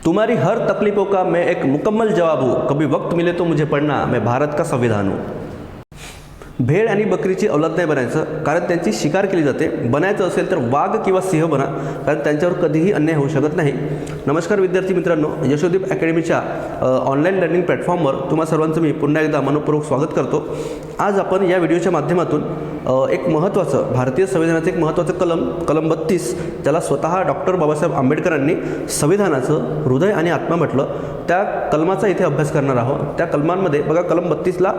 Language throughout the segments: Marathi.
तुम्हारी हर तकलीफों का मैं एक मुकम्मल जवाब हूँ, कभी वक्त मिले तो मुझे पढ़ना, मैं भारत का संविधान हूँ। भेड आणि बकरीची अवलाद नाही बनायचं, कारण त्यांची शिकार केली जाते. बनायचं असेल तर वाघ किंवा सिंह बना, कारण त्यांच्यावर कधीही अन्याय होऊ शकत नाही. नमस्कार विद्यार्थी मित्रांनो, यशोदीप अकॅडमीच्या ऑनलाईन लर्निंग प्लॅटफॉर्मवर तुम्हा सर्वांचं मी पुन्हा एकदा मनपूर्वक स्वागत करतो. आज आपण या व्हिडिओच्या माध्यमातून एक महत्त्वाचं भारतीय संविधानाचं एक महत्त्वाचं कलम 32 ज्याला स्वतः डॉक्टर बाबासाहेब आंबेडकरांनी संविधानाचं हृदय आणि आत्मा म्हटलं, त्या कलमाचा इथे अभ्यास करणार आहोत. त्या कलमांमध्ये बघा, कलम 32ला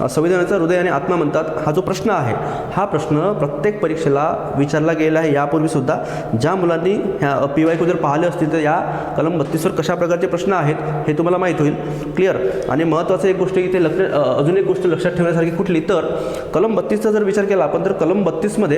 संविधानाचा हृदय आणि आत्मा म्हणतात. हा जो प्रश्न आहे, हा प्रश्न प्रत्येक परीक्षेला विचारला गेला आहे. यापूर्वीसुद्धा ज्या मुलांनी ह्या PYQ जर पाहिले असतील तर या कलम 32वर कशा प्रकारचे प्रश्न आहेत हे तुम्हाला माहीत होईल. क्लिअर. आणि महत्त्वाचं एक गोष्ट इथे अजून एक गोष्ट लक्षात ठेवण्यासारखी कुठली, तर कलम 32चा जर विचार केला आपण तर कलम 32मध्ये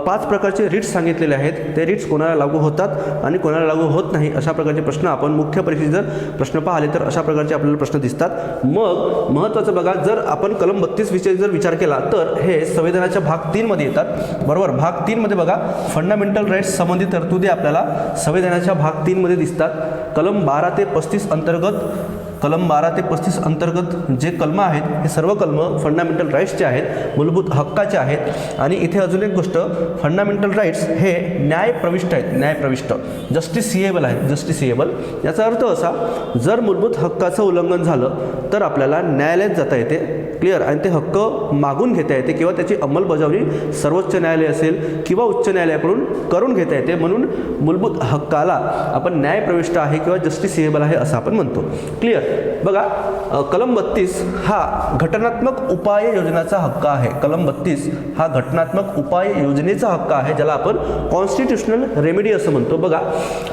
5 प्रकारचे रिट्स सांगितलेले आहेत. ते रिट्स कोणाला लागू होतात आणि कोणाला लागू होत नाही अशा प्रकारचे प्रश्न आपण मुख्य परीक्षेत जर प्रश्न पाहिले तर अशा प्रकारचे आपल्याला प्रश्न दिसतात. मग महत्त्वाचं बघा, जर आपण कलम 32 विषयी जर विचार केला तर हे संविधानाच्या भाग 3 मध्ये येतात. बरोबर. भाग 3 मध्ये बघा, फंडामेंटल राईट्स संबंधित तरतुदी आपल्याला संविधानाच्या भाग 3 मध्ये दिसतात. कलम 12 ते 35 अंतर्गत, कलम 12 ते 35 अंतर्गत जे कलम आहेत हे सर्व कलम फंडामेंटल राईट्सचे आहेत, मूलभूत हक्काचे आहेत. आणि इथे अजून एक गोष्ट, फंडामेंटल राईट्स हे न्यायप्रविष्ट आहेत, न्यायप्रविष्ट, जस्टिसिएबल आहेत, जस्टिसिएबल. याचा अर्थ असा, जर मूलभूत हक्काचं उल्लंघन झालं तर आपल्याला न्यायालयात जाता येते. क्लिअर. आणि ते हक्क मागून घेता येते किंवा त्याची अंमलबजावणी सर्वोच्च न्यायालय असेल किंवा उच्च न्यायालयाकडून करून घेता येते. म्हणून मूलभूत हक्काला आपण न्यायप्रविष्ट आहे किंवा जस्टिसिएबल आहे असं आपण म्हणतो. क्लिअर. बघा, कलम 32 हा घटनात्मक उपाय योजनेचा हक्क आहे. कलम 32 हा घटनात्मक उपाय योजनेचा हक्क आहे, ज्याला आपण कॉन्स्टिट्यूशनल रेमेडी असं म्हणतो. बघा,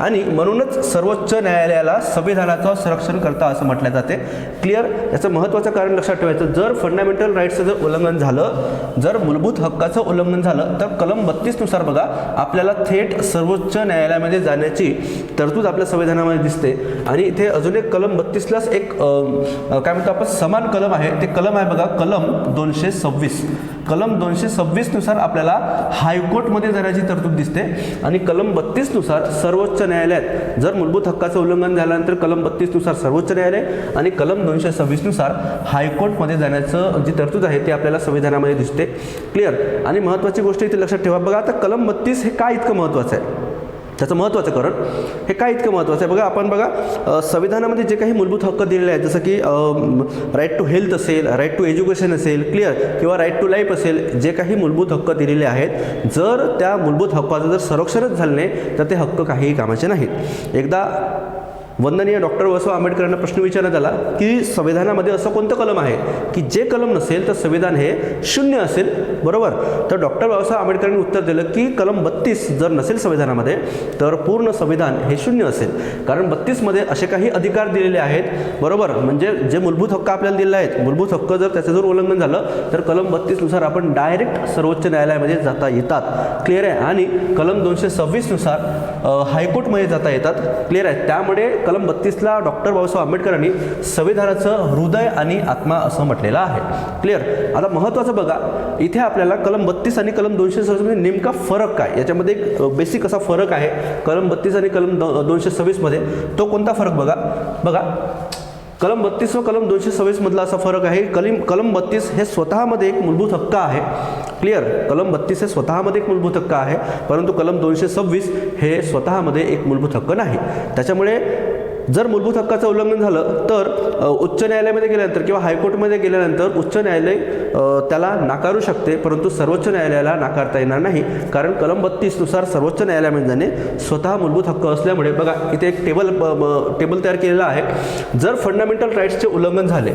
आणि म्हणूनच सर्वोच्च न्यायालयाला संविधानाचं संरक्षण करता असं म्हटलं जाते. क्लिअर. याचं महत्त्वाचं कारण लक्षात ठेवायचं, जर फंडामेंटल राईट्सचं जर उल्लंघन झालं, जर मूलभूत हक्काचं उल्लंघन झालं तर कलम 32 नुसार बघा आपल्याला थेट सर्वोच्च न्यायालयामध्ये जाण्याची तरतूद आपल्या संविधानामध्ये दिसते. आणि इथे अजून एक कलम 32ला एक काय म्हणतो आपण समान कलम आहे, ते कलम आहे बघा, कलम 226. कलम 226 नुसार आपल्याला हायकोर्टमध्ये जाण्याची तरतूद दिसते. आणि कलम 32 नुसार सर्वोच्च न्यायालयात जर मूलभूत हक्काचं उल्लंघन झाल्यानंतर कलम 32 नुसार सर्वोच्च न्यायालय आणि कलम 226 नुसार हायकोर्टमध्ये जाण्याचं जी तरतूद आहे ती आपल्याला संविधानामध्ये दिसते. क्लिअर. आणि महत्त्वाची गोष्ट इथे लक्षात ठेवा. बघा, आता कलम 32 हे का इतकं महत्त्वाचं आहे, त्याचं महत्त्वाचं कारण हे काय इतकं महत्त्वाचं आहे. बघा, आपण बघा संविधानामध्ये जे काही मूलभूत हक्क दिलेले आहेत, जसं की राईट टू हेल्थ असेल, राईट टू एज्युकेशन असेल, क्लिअर, किंवा राईट टू लाईफ असेल, जे काही मूलभूत हक्क दिलेले आहेत, जर त्या मूलभूत हक्काचं जर संरक्षणच झालं नाही तर ते हक्क काहीही कामाचे नाहीत. एकदा वंदनीय डॉक्टर बाबासाहेब आंबेडकरांना प्रश्न विचारण्यात आला की संविधानामध्ये असं कोणतं कलम आहे की जे कलम नसेल तर संविधान हे शून्य असेल. बरोबर. तर डॉक्टर बाबासाहेब आंबेडकरांनी उत्तर दिलं की कलम 32 जर नसेल संविधानामध्ये तर पूर्ण संविधान हे शून्य असेल. कारण 32 मध्ये असे काही अधिकार दिलेले आहेत. बरोबर. म्हणजे जे मूलभूत हक्क आपल्याला दिलेले आहेत, मूलभूत हक्क जर त्याचं जर उल्लंघन झालं तर कलम 32 नुसार आपण डायरेक्ट सर्वोच्च न्यायालयामध्ये जाता येतात. क्लिअर आहे. आणि कलम 226 नुसार हायकोर्टमध्ये जाता येतात. क्लिअर आहे. त्यामुळे कलम 32ला डॉक्टर बाबासाहेब आंबेडकरांनी संविधानाचं हृदय आणि आत्मा असं म्हटलेलं आहे. क्लिअर. आता महत्त्वाचं बघा, इथे आपल्याला कलम 32 आणि कलम 226 मध्ये नेमका फरक काय, याच्यामध्ये एक बेसिक असा फरक आहे कलम 32 आणि कलम 226 मध्ये. तो कोणता फरक बघा. बघा, कलम 32 व कलम 226 मधला असा फरक आहे, कलम 32 हे स्वतःमध्ये एक मूलभूत हक्क आहे. क्लिअर. कलम 32 हे स्वतःमध्ये एक मूलभूत हक्क आहे, परंतु कलम 226 हे स्वतःमध्ये एक मूलभूत हक्क नाही. त्याच्यामुळे जर मूलभूत हक्काचं उल्लंघन झालं तर उच्च न्यायालयामध्ये गेल्यानंतर किंवा हायकोर्टमध्ये गेल्यानंतर उच्च न्यायालय त्याला नाकारू शकते, परंतु सर्वोच्च न्यायालयाला नाकारता येणार नाही. कारण कलम 32 नुसार सर्वोच्च न्यायालयामध्ये जाणे स्वतः मूलभूत हक्क असल्यामुळे. बघा, इथे एक टेबल तयार केलेला आहे. जर फंडामेंटल राईट्सचे उल्लंघन झाले,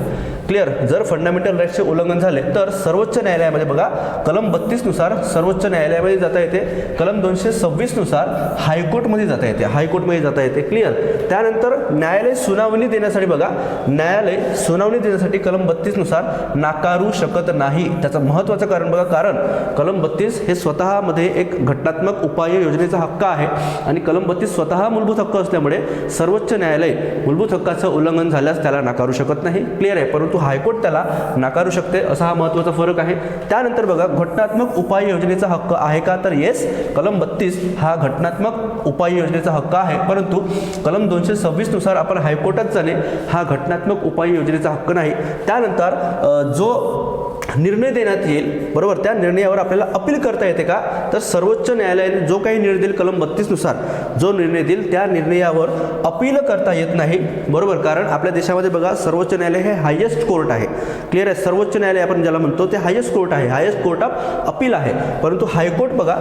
क्लिअर, जर फंडामेंटल राईट्सचे उल्लंघन झाले तर सर्वोच्च न्यायालयामध्ये बघा कलम 32 नुसार सर्वोच्च न्यायालयामध्ये जाता येते. कलम 226 नुसार हायकोर्टमध्ये जाता येते, हायकोर्टमध्ये जाता येते. क्लिअर. त्यानंतर न्यायालय सुनावणी देण्यासाठी बघा, न्यायालय सुनावणी देण्यासाठी कलम 32 नुसार नाकारू शकत नाही. त्याचं महत्त्वाचं कारण बघा, कारण कलम 32 हे स्वतःमध्ये एक घटनात्मक उपाय योजनेचा हक्क आहे आणि कलम 32 स्वतः मूलभूत हक्क असल्यामुळे सर्वोच्च न्यायालय मूलभूत हक्काचं उल्लंघन झाल्यास त्याला नाकारू शकत नाही. क्लिअर आहे. परंतु हायकोर्ट त्याला नाकारू शकते, असा हा महत्त्वाचा फरक आहे. त्यानंतर बघा, घटनात्मक उपाय योजनेचा हक्क आहे का, तर येस, कलम 32 हा घटनात्मक उपाय योजनेचा हक्क आहे. परंतु कलम 226 नुसार आपण हायकोर्टात जाणे हा घटनात्मक उपाययोजनेचा हक्क नाही. त्यानंतर जो निर्णय देण्यात येईल, बरोबर, त्या निर्णयावर आपल्याला अपील करता येते का, तर सर्वोच्च न्यायालयाने जो काही निर्णय देईल कलम 32 नुसार जो निर्णय देईल त्या निर्णयावर अपील करता येत नाही, बरोबर. कारण आपल्या देशामध्ये बघा सर्वोच्च न्यायालय हे हायेस्ट कोर्ट आहे. क्लिअर आहे. सर्वोच्च न्यायालय आपण ज्याला म्हणतो ते हायेस्ट कोर्ट आहे, हायेस्ट कोर्ट ऑफ अपील आहे. परंतु हायकोर्ट बघा,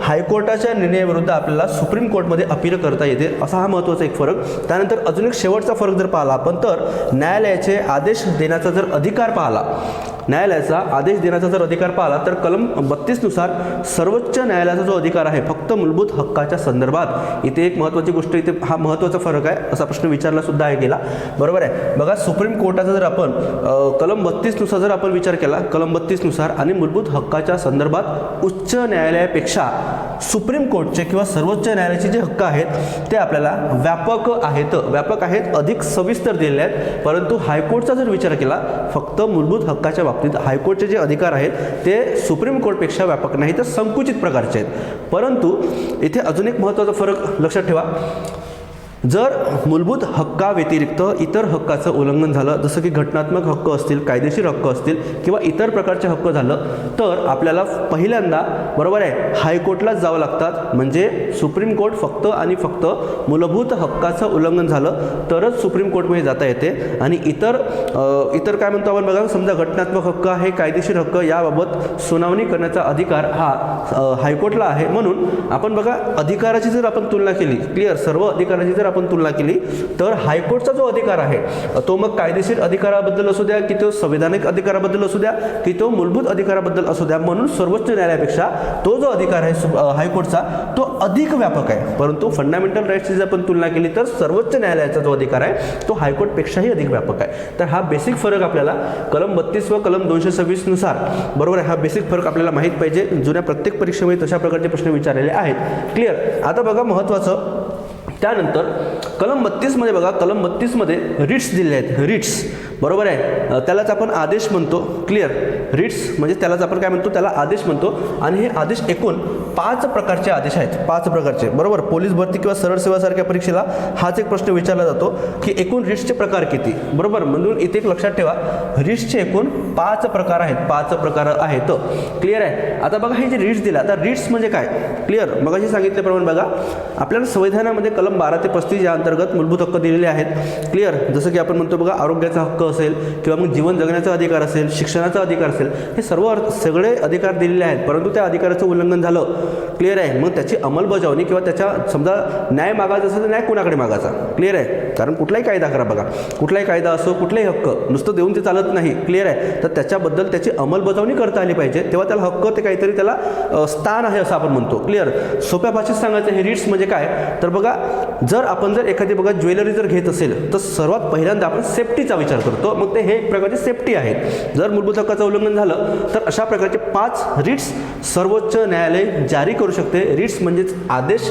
हायकोर्टाच्या निर्णयाविरुद्ध आपल्याला सुप्रीम कोर्टमध्ये अपील करता येते. असा हा महत्त्वाचा एक फरक. त्यानंतर अजून एक शेवटचा फरक जर पाहिला आपण तर न्यायालयाचे आदेश देण्याचा जर अधिकार पाहिला, न्यायालयाचा आदेश देण्याचा जर अधिकार पाहिला तर कलम 32 नुसार सर्वोच्च न्यायालयाचा जो अधिकार आहे फक्त मूलभूत हक्काच्या संदर्भात. इथे एक महत्त्वाची गोष्ट, इथे हा महत्त्वाचा फरक आहे, असा प्रश्न विचारला सुद्धा आहे गेला, बरोबर आहे. बघा सुप्रीम कोर्टाचा जर आपण कलम 32 नुसार जर आपण विचार केला, कलम 32 नुसार आणि मूलभूत हक्काच्या संदर्भात उच्च न्यायालयापेक्षा सुप्रीम कोर्टचे किंवा सर्वोच्च न्यायालयाचे जे हक्क आहेत ते आपल्याला व्यापक आहेत, अधिक सविस्तर दिलेले आहेत. परंतु हायकोर्टचा जर विचार केला फक्त मूलभूत हक्काच्या बाबतीत हायकोर्टचे जे अधिकार आहेत ते सुप्रीम कोर्टपेक्षा व्यापक नाही तर संकुचित प्रकारचे आहेत. परंतु इथे अजून एक महत्त्वाचा फरक लक्षात ठेवा. जर मूलभूत हक्काव्यतिरिक्त इतर हक्काचं उल्लंघन झालं, जसं की घटनात्मक हक्क असतील, कायदेशीर हक्क असतील किंवा इतर प्रकारचे हक्क झालं तर आपल्याला पहिल्यांदा, बरोबर आहे, हायकोर्टलाच जावं लागतात. म्हणजे सुप्रीम कोर्ट फक्त आणि फक्त मूलभूत हक्काचं उल्लंघन झालं तरच सुप्रीम कोर्टमध्ये जाता येते. आणि इतर काय म्हणतो आपण बघा, समजा घटनात्मक हक्क आहे, कायदेशीर हक्क, याबाबत सुनावणी करण्याचा अधिकार हा हायकोर्टला आहे. म्हणून आपण बघा अधिकाराची जर आपण तुलना केली, क्लिअर, सर्व अधिकाराची जर आपण तुलना केली तर हायकोर्टचा जो अधिकार आहे तो मग कायदेशीर अधिकाराबद्दल असू द्या की तो संवैधानिक अधिकाराबद्दल असू द्या की तो मूलभूत अधिकाराबद्दल असू द्या, म्हणून सर्वोच्च न्यायालयापेक्षा तो जो अधिकार आहे हायकोर्टचा तो अधिक व्यापक आहे. परंतु फंडामेंटल राईट्सची जर आपण तुलना केली तर सर्वोच्च न्यायालयाचा जो अधिकार आहे तो हायकोर्टपेक्षाही अधिक व्यापक आहे. तर हा बेसिक फरक आपल्याला कलम 32 व कलम 226 नुसार, बरोबर आहे, हा बेसिक फरक आपल्याला माहीत पाहिजे. जुन्या प्रत्येक परीक्षेमध्ये तशा प्रकारचे प्रश्न विचारलेले आहेत. क्लिअर. आता बघा महत्त्वाचं, त्यानंतर कलम 32 मध्ये बघा, कलम 32 मध्ये रिट्स दिले आहेत, रिट्स, बरोबर आहे, त्यालाच आपण आदेश म्हणतो. क्लिअर. रिट्स म्हणजे त्यालाच आपण काय म्हणतो, त्याला आदेश म्हणतो. आणि हे आदेश एकूण 5 प्रकारचे आदेश आहेत, 5 प्रकारचे, बरोबर. पोलीस भरती किंवा सरळ सेवासारख्या परीक्षेला हाच एक प्रश्न विचारला जातो की एकूण रिट्सचे प्रकार किती, बरोबर. म्हणून इथे एक लक्षात ठेवा, रिट्सचे एकूण 5 प्रकार आहेत, 5 प्रकार आहेत. क्लिअर आहे. आता बघा हे जे रिट्स दिला, आता रिट्स म्हणजे काय, क्लिअर. मगाशी सांगितल्याप्रमाणे बघा आपल्याला संविधानामध्ये कलम 12 ते 35 या अंतर्गत मूलभूत हक्क दिलेले आहेत. क्लिअर. जसं की आपण म्हणतो बघा आरोग्याचा हक्क असेल किंवा मग जीवन जगण्याचा अधिकार असेल, शिक्षणाचा अधिकार असेल, हे सगळे अधिकार दिलेले आहेत. परंतु त्या अधिकाराचं उल्लंघन झालं, क्लिअर आहे, मग त्याची अंमलबजावणी किंवा त्याच्या समजा न्याय मागायचा असेल तर न्याय कोणाकडे मागायचा, क्लिअर आहे. कारण कुठलाही कायदा करा बघा, कुठलाही कायदा असो, कुठलाही हक्क नुसतं देऊन ते चालत नाही, क्लिअर आहे. तर त्याच्याबद्दल त्याची अंमलबजावणी करता आली पाहिजे, तेव्हा त्याला हक्क, ते काहीतरी त्याला स्थान आहे असं आपण म्हणतो. क्लिअर. सोप्या भाषेत सांगायचं हे रिट्स म्हणजे काय, तर बघा जर एखादी बघा ज्वेलरी जर घेत असेल तर सर्वात पहिल्यांदा आपण सेफ्टीचा विचार करतो, मग ते हे एक प्रकारची सेफ्टी आहे. जर मूलभूत हक्काचं उल्लंघन झालं तर अशा प्रकारचे 5 रिट्स सर्वोच्च न्यायालय जारी करू शकते. रिट्स म्हणजेच आदेश,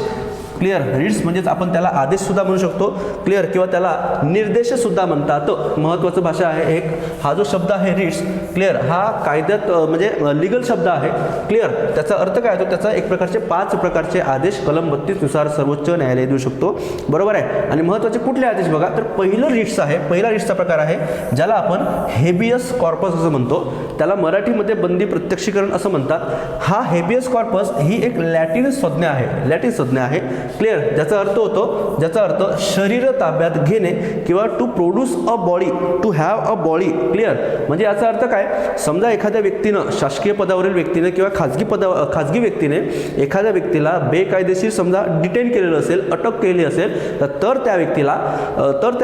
क्लिअर. रिट्स म्हणजेच आपण त्याला आदेश सुद्धा म्हणू शकतो, क्लिअर, किंवा त्याला निर्देश सुद्धा म्हणतात. महत्त्वाचं भाषा आहे एक, हा जो शब्द आहे रिट्स, क्लिअर, हा कायद्यात म्हणजे लीगल शब्द आहे, क्लिअर. त्याचा अर्थ काय होतो, त्याचा एक प्रकारचे 5 प्रकारचे आदेश कलम 32 नुसार सर्वोच्च न्यायालय देऊ शकतो, बरोबर आहे. आणि महत्त्वाचे कुठले आदेश बघा, तर पहिलं रिट्स आहे, पहिला रिट्सचा प्रकार आहे ज्याला आपण हेबियस कॉर्पस असं म्हणतो, त्याला मराठीमध्ये बंदी प्रत्यक्षीकरण असं म्हणतात. हा हेबियस कॉर्पस ही एक लॅटिन संज्ञा आहे, क्लिअर, ज्याचा अर्थ शरीर ताब्यात घेणे किंवा to produce a body, to have a body, clear. म्हणजे याचा अर्थ काय, समजा एखाद्या व्यक्तीनं, शासकीय पदावरील व्यक्तीने किंवा खाजगी व्यक्तीने एखाद्या व्यक्तीला बेकायदेशीर समजा डिटेन केलेलं असेल, अटक केली असेल तर त्या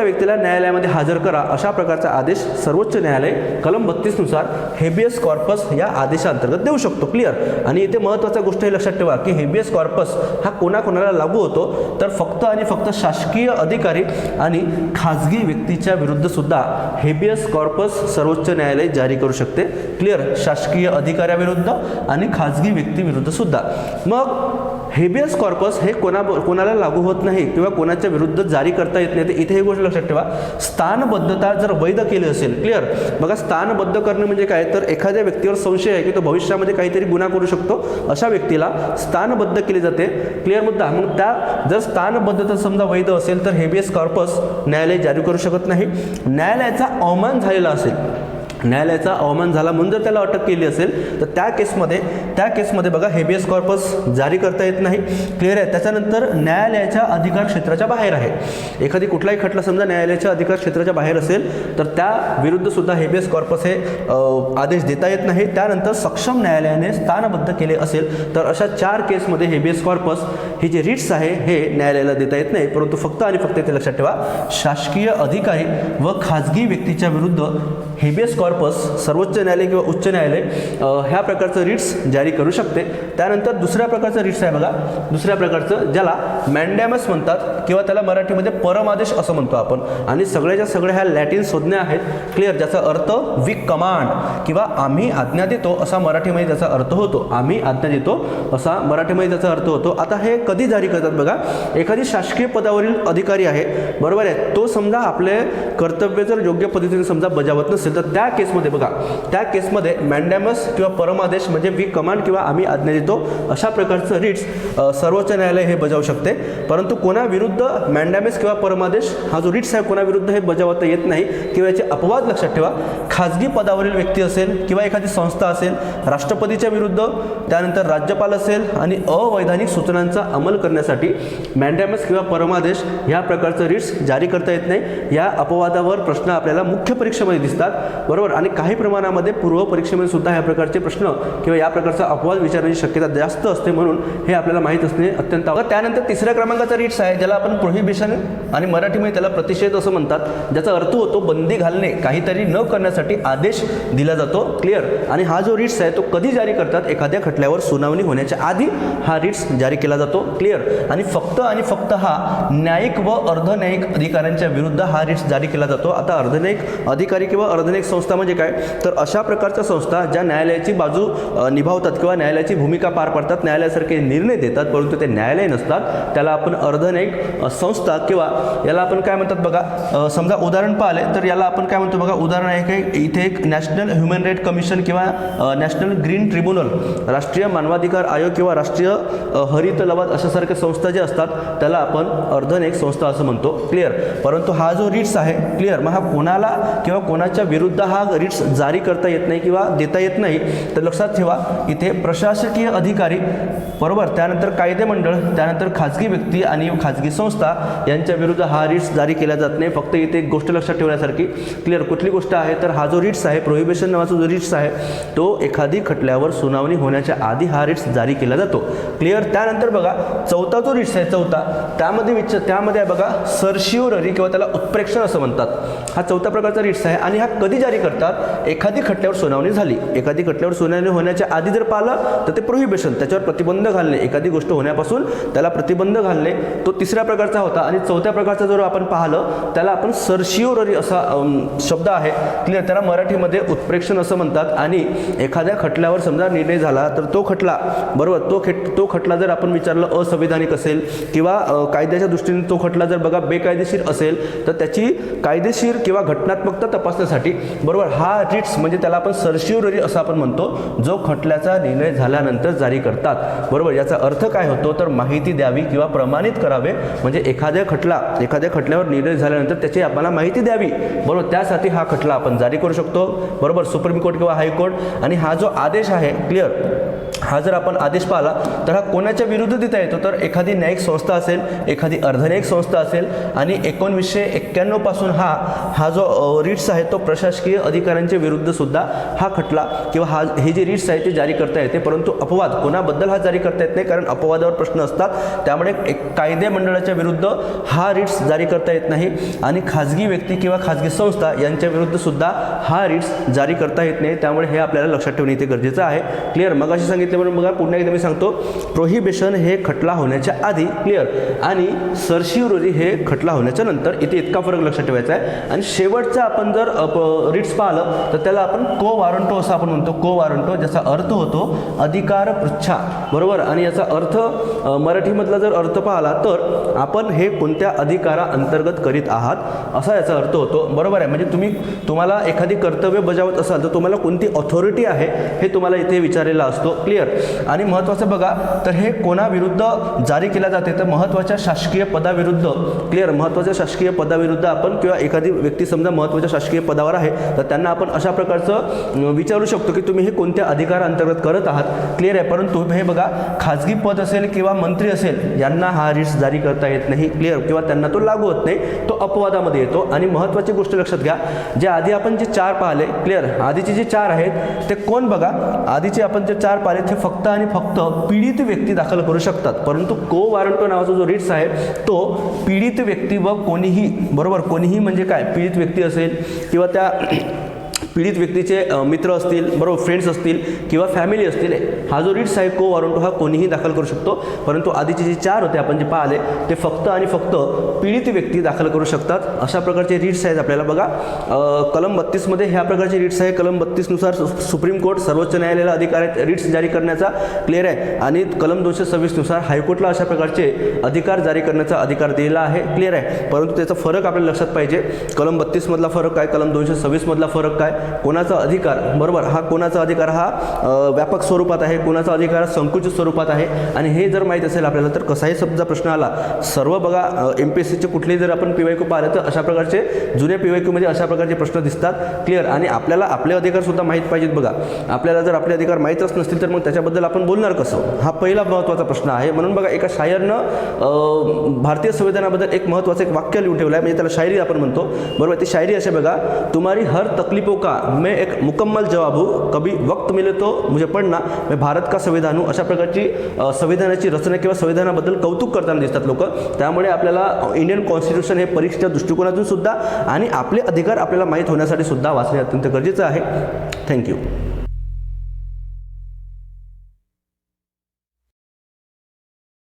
व्यक्तीला न्यायालयामध्ये हजर करा, अशा प्रकारचा आदेश सर्वोच्च न्यायालय कलम 32 नुसार हेबियस कॉर्पस या आदेशाअंतर्गत देऊ शकतो, क्लिअर. आणि इथे महत्त्वाचा गोष्ट हे लक्षात ठेवा की हेबियस कॉर्पस हा कोणाकोणाला लागू होतो, तर फक्त आणि फक्त शासकीय अधिकारी आणि खाजगी व्यक्तीच्या विरुद्ध सुद्धा हेबियस कॉर्पस सर्वोच्च न्यायालय जारी करू शकते, क्लिअर. शासकीय अधिकाऱ्याविरुद्ध आणि खाजगी व्यक्तीविरुद्ध सुद्धा. मग हेबियस कॉर्पस हे कोणाला लागू होत नाही किंवा कोणाच्या विरुद्ध जारी करता येत नाही. तर इथे ही गोष्ट लक्षात ठेवा, स्थानबद्धता जर वैध केली असेल, क्लिअर. बघा स्थानबद्ध करणे म्हणजे काय, तर एखाद्या व्यक्तीवर संशय आहे की तो भविष्यामध्ये काहीतरी गुन्हा करू शकतो, अशा व्यक्तीला स्थानबद्ध केली जाते, क्लिअर मुद्दा. मग त्या त्या जर स्थानबद्धता समजा वैध असेल तर हेबियस कॉर्पस न्यायालय जारी करू शकत नाही. न्यायालयाचा अवमान झालेला असेल, न्यायालयाचा अवमान झाला म्हणून जर त्याला अटक केली असेल तर त्या केसमध्ये बघा हेबियस कॉर्पस जारी करता येत नाही. क्लिअर आहे. त्याच्यानंतर न्यायालयाच्या अधिकार क्षेत्राच्या बाहेर आहे. एखादी कुठलाही खटला समजा न्यायालयाच्या अधिकार क्षेत्राच्या बाहेर असेल तर त्या विरुद्ध सुद्धा हेबियस कॉर्पस हे आदेश देता येत नाही. त्यानंतर सक्षम न्यायालयाने स्थानबद्ध केले असेल तर अशा 4 केसमध्ये हेबियस कॉर्पस ही जी रिट्स आहे हे न्यायालयाला देता येत नाही. परंतु फक्त आणि फक्त इथे लक्षात ठेवा, शासकीय अधिकारी व खाजगी व्यक्तीच्या विरुद्ध हेबियस कॉर्पस सर्वोच्च न्यायालय किंवा उच्च न्यायालय ह्या प्रकारचं रिट्स जारी करू शकते. त्यानंतर दुसऱ्या प्रकारचं रिट्स आहे बघा, दुसऱ्या प्रकारचं ज्याला मॅन्डॅमस म्हणतात किंवा त्याला मराठीमध्ये परमादेश असं म्हणतो आपण. आणि सगळ्याच्या सगळ्या ह्या लॅटिन संज्ञा आहेत. क्लिअर. ज्याचा अर्थ वी कमांड किंवा आम्ही आज्ञा देतो असा मराठीमध्ये त्याचा अर्थ होतो. आम्ही आज्ञा देतो असा मराठीमध्ये त्याचा अर्थ होतो. आता हे कधी जारी करतात बघा, एखादी शासकीय पदावरील अधिकारी आहे, बरोबर आहे, तो समजा आपले कर्तव्य जर योग्य पद्धतीने समजा बजावत नसेल तर त्या केसमध्ये बघा, त्या केसमध्ये मॅन्डॅमस किंवा परमादेश म्हणजे वी कमांड किंवा आम्ही आज्ञा देतो अशा प्रकारचं रिट्स सर्वोच्च न्यायालय हे बजावू शकते. परंतु कोणाविरुद्ध मॅन्डॅमस किंवा परमादेश हा जो रिट्स आहे कोणाविरुद्ध हे बजावता येत नाही किंवा याचे अपवाद लक्षात ठेवा. खाजगी पदावरील व्यक्ती असेल किंवा एखादी संस्था असेल, राष्ट्रपतीच्या विरुद्ध, त्यानंतर राज्यपाल असेल आणि अवैधानिक सूचनांचा अंमल करण्यासाठी मॅन्डॅमस किंवा परमादेश या प्रकारचं रिट्स जारी करता येत नाही. या अपवादावर प्रश्न आपल्याला मुख्य परीक्षेमध्ये दिसतात, बरोबर. आणि काही प्रमाणामध्ये पूर्व परीक्षेमध्ये सुद्धा ह्या प्रकारचे प्रश्न किंवा या प्रकारचा अपवाद विचारण्याची शक्यता जास्त असते, म्हणून हे आपल्याला माहीत असणे अत्यंत आवश्यक. त्यानंतर तिसऱ्या क्रमांकाचा रिट्स आहे ज्याला आपण प्रोहिबिशन आणि मराठीमध्ये त्याला प्रतिषेध असं म्हणतात. ज्याचा अर्थ होतो बंदी घालणे, काहीतरी न करण्यासाठी आदेश दिला जातो. क्लिअर. आणि हा जो रिट्स आहे तो कधी जारी करतात, एखाद्या खटल्यावर सुनावणी होण्याच्या आधी हा रिट्स जारी केला जातो. क्लिअर. आणि फक्त हा न्यायिक व अर्धन्यायिक अधिकाऱ्यांच्या विरुद्ध हा रिट्स जारी केला जातो. आता अर्धन्यायिक अधिकारी किंवा अर्धन्यायिक संस्था म्हणजे काय, तर अशा प्रकारच्या संस्था ज्या न्यायालयाची बाजू निभावतात किंवा न्यायालयाची भूमिका पार पाडतात, न्यायालयासारखे निर्णय देतात, परंतु ते न्यायालय नसतात, त्याला आपण अर्धन्यायिक संस्था किंवा याला आपण काय म्हणतात बघा. समजा उदाहरण पाहिले तर याला आपण काय म्हणतो बघा, उदाहरण आहे काय, इथे एक नॅशनल ह्युमन राईट कमिशन किंवा नॅशनल ग्रीन ट्रिब्युनल, राष्ट्रीय मानवाधिकार आयोग किंवा राष्ट्रीय हरित लवाद अशासारख्या संस्था ज्या असतात त्याला आपण अर्धन्यायिक संस्था असं म्हणतो. क्लिअर. परंतु हा जो रिट्स आहे, क्लिअर, मग हा कोणाला किंवा कोणाच्या विरुद्ध हा रिट्स जारी करता येत नाही किंवा देता येत नाही, तर लक्षात ठेवा इथे प्रशासकीय अधिकारी, बरोबर, त्यानंतर कायदेमंडळ, त्यानंतर खाजगी व्यक्ती आणि खाजगी संस्था यांच्या विरुद्ध हा रिट्स जारी केला जात नाही. फक्त इथे एक गोष्ट लक्षात ठेवण्यासारखी, क्लिअर, कुठली गोष्ट आहे तर हा जो रिट्स आहे, प्रोहिबिशन नावाचा जो रिट्स आहे तो एखादी खटल्यावर सुनावणी होण्याच्या आधी हा रिट्स जारी केला जातो. क्लिअर. त्यानंतर बघा चौथा जो रिट्स आहे, त्यामध्ये आहे बघा सर्शिओररी किंवा त्याला उत्प्रेक्षण असं म्हणतात. हा चौथा प्रकारचा रिट्स आहे. आणि हा कधी जारी करतात, एखादी खटल्यावर सुनावणी झाली, एखादी खटल्यावर सुनावणी होण्याच्या आधी जर पाहिलं तर ते प्रोहिबिशन, त्याच्यावर प्रतिबंध घालणे, एखादी गोष्ट होण्यापासून त्याला प्रतिबंध घालणे, तो तिसऱ्या प्रकारचा होता. आणि चौथ्या प्रकारचा जर आपण पाहिलं त्याला आपण सर्शिओररी असा शब्द आहे. क्लिअर. त्याला मराठीमध्ये उत्प्रेक्षण असं म्हणतात. आणि एखाद्या खटल्यावर समजा निर्णय झाला तर तो खटला, बरोबर, तो खटला जर आपण विचारलं असंविधानिक असेल किंवा कायद्याच्या दृष्टीने तो खटला जर बघा बेकायदेशीर असेल तर त्याची कायदेशीर किंवा घटनात्मकता तपासण्यासाठी, बरोबर, हा रिट्स म्हणजे त्याला आपण सर्शिओररी असं आपण म्हणतो, जो खटल्याचा निर्णय झाल्यानंतर जारी करतात. बरोबर. याचा अर्थ काय होतो तर माहिती द्यावी किंवा प्रमाणित करावे, म्हणजे एखाद्या खटल्यावर निर्णय झाल्यानंतर त्याची आपल्याला माहिती द्यावी, बरोबर, त्यासाठी हा खटला आपण जारी करू शकतो. बरोबर. सुप्रीम कोर्ट किंवा हायकोर्ट. आणि हा जो आदेश आहे, क्लिअर, हा जर आपण आदेश पाहिला तर हा कोणाच्या विरुद्ध देता येतो तर एखादी न्यायिक संस्था असेल, एखादी अर्धन्यायिक संस्था असेल. आणि 1991 पासून हा जो रिट्स आहे तो प्रशासकीय अधिकाऱ्यांच्या विरुद्ध सुद्धा हा खटला किंवा हे जे रिट्स आहे ते जारी करता येते. परंतु अपवाद कोणाबद्दल हा जारी करता येत नाही, कारण अपवादावर प्रश्न असतात, त्यामुळे कायदे मंडळाच्या विरुद्ध हा रिट्स जारी करता येत नाही. आणि खाजगी व्यक्ती किंवा खाजगी संस्था यांच्या विरुद्ध सुद्धा हा रिट्स जारी करता येत नाही. त्यामुळे हे आपल्याला लक्षात ठेवणे इथे गरजेचं आहे. क्लिअर. मग अशी सांगितले म्हणून बघा पुन्हा एकदा मी सांगतो, प्रोहिबिशन हे खटला होण्याच्या आधी, क्लिअर, आणि सर्शिओररी हे खटला होण्याच्या नंतर. इथे इतका फरक लक्षात ठेवायचा आहे. आणि शेवटचा आपण जर रिट्स पाहिलं तर त्याला आपण को वारंटो असं आपण म्हणतो. को वारंटो ज्याचा अर्थ होतो अधिकार पृच्छा, बरोबर. आणि याचा अर्थ मराठीमधला जर अर्थ पाहिला तर आपण हे कोणत्या अधिकारा अंतर्गत करीत आहात असा याचा अर्थ होतो, बरोबर आहे. म्हणजे तुम्हाला एखादी कर्तव्य बजावत असाल तर तुम्हाला कोणती ऑथॉरिटी आहे हे तुम्हाला इथे विचारलेला असतो. क्लिअर. क्लिअर. आणि महत्त्वाचं बघा तर हे कोणाविरुद्ध जारी केला जाते तर महत्त्वाच्या शासकीय पदाविरुद्ध. क्लिअर. महत्त्वाच्या शासकीय पदाविरुद्ध आपण किंवा एखादी व्यक्ती समजा महत्त्वाच्या शासकीय पदावर आहे तर त्यांना आपण अशा प्रकारचं विचारू शकतो की तुम्ही हे कोणत्या अधिकाराअंतर्गत करत आहात. क्लिअर आहे. परंतु हे बघा खाजगी पद असेल किंवा मंत्री असेल यांना हा रिट्स जारी करता येत नाही. क्लिअर. किंवा त्यांना तो लागू होत नाही, तो अपवादामध्ये येतो. आणि महत्त्वाची गोष्ट लक्षात घ्या, जे आधी आपण जे 4 पाहिले. क्लिअर. आधीचे जे 4 आहेत ते कोण बघा, आधीचे आपण जे 4 पाहिले ते फक्त आणि फक्त पीडित व्यक्ती दाखल करू शकतात. परंतु को वारंटो नावाचा जो रिट्स आहे तो पीडित व्यक्ती व कोणीही, बरोबर, कोणीही म्हणजे काय, पीडित व्यक्ती असेल किंवा त्या पीडित व्यक्तीचे मित्र असतील, बरोबर, फ्रेंड्स असतील किंवा फॅमिली असतील, हा जो रिट्स आहे को वारंटो हा कोणीही दाखल करू शकतो. परंतु आधीचे जे 4 होते आपण जे पाहिले ते फक्त आणि फक्त पीडित व्यक्ती दाखल करू शकतात. अशा प्रकारचे रिट्स आहेत आपल्याला बघा. कलम 32 मध्ये ह्या प्रकारचे रिट्स आहे. कलम 32 नुसार सुप्रीम कोर्ट सर्वोच्च न्यायालयाला अधिकार आहेत रिट्स जारी करण्याचा. क्लिअर आहे. आणि कलम 226 नुसार हायकोर्टला अशा प्रकारचे अधिकार जारी करण्याचा अधिकार दिलेला आहे. क्लिअर आहे. परंतु त्याचा फरक आपल्याला लक्षात पाहिजे. कलम 32 मधला फरक काय, कलम 226 मधला फरक काय. कोणाचा अधिकार, बरोबर, हा कोणाचा अधिकार हा व्यापक स्वरूपात आहे, कोणाचा अधिकार संकुचित स्वरूपात आहे. आणि हे जर माहीत असेल आपल्याला तर कसाही समजा प्रश्न आला, सर्व बघा MPSCचे कुठलेही जर आपण PYQ पाहिलं तर अशा प्रकारचे जुने PYQ मध्ये अशा प्रकारचे प्रश्न दिसतात. क्लिअर. आणि आपल्याला आपले अधिकार सुद्धा माहीत पाहिजेत बघा. आपल्याला जर आपले अधिकार माहीतच नसतील तर मग त्याच्याबद्दल आपण बोलणार कसं, हा पहिला महत्त्वाचा प्रश्न आहे. म्हणून बघा एका शायरनं भारतीय संविधानाबद्दल एक महत्त्वाचं एक वाक्य लिहून ठेवलं आहे, म्हणजे त्याला शायरी आपण म्हणतो, बरोबर. ती शायरी असे बघा, तुम्हारी हर तकलीफों का मैं एक मुकम्मल जवाब हूँ, कभी वक्त मिले तो मुझे पढ़ना, मैं भारत का संविधान हूँ. अशा प्रकारची संविधानाची रचना किंवा संविधानाबद्दल कौतुक करताना दिसतात लोक. त्यामुळे आपल्याला इंडियन कॉन्स्टिट्यूशन हे परीक्षेच्या दृष्टिकोनातून सुद्धा आणि आपले अधिकार आपल्याला माहीत होण्यासाठी सुद्धा वाचणे अत्यंत गरजेचं आहे. थँक्यू.